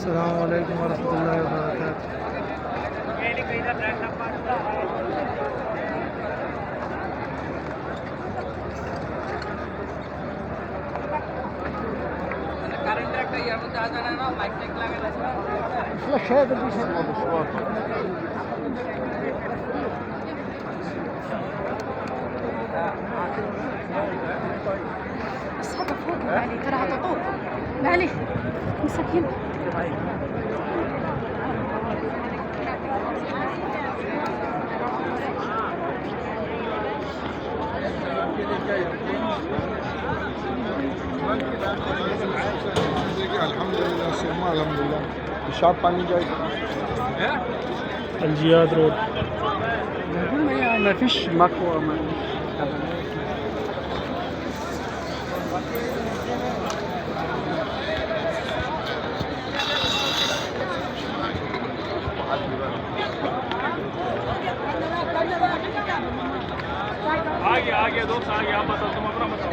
अस्सलाम वालेकुम वरहमतुल्लाहि वबरकातुह। بس هذا فوق بالي ترى هذا طول بالي مسكين. الحمد لله سيما الحمد لله पेशाब पानी का الجياد रोड। ما فيش مكوى आगे दोस्त आगे आप बताओ तुम अपना बताओ।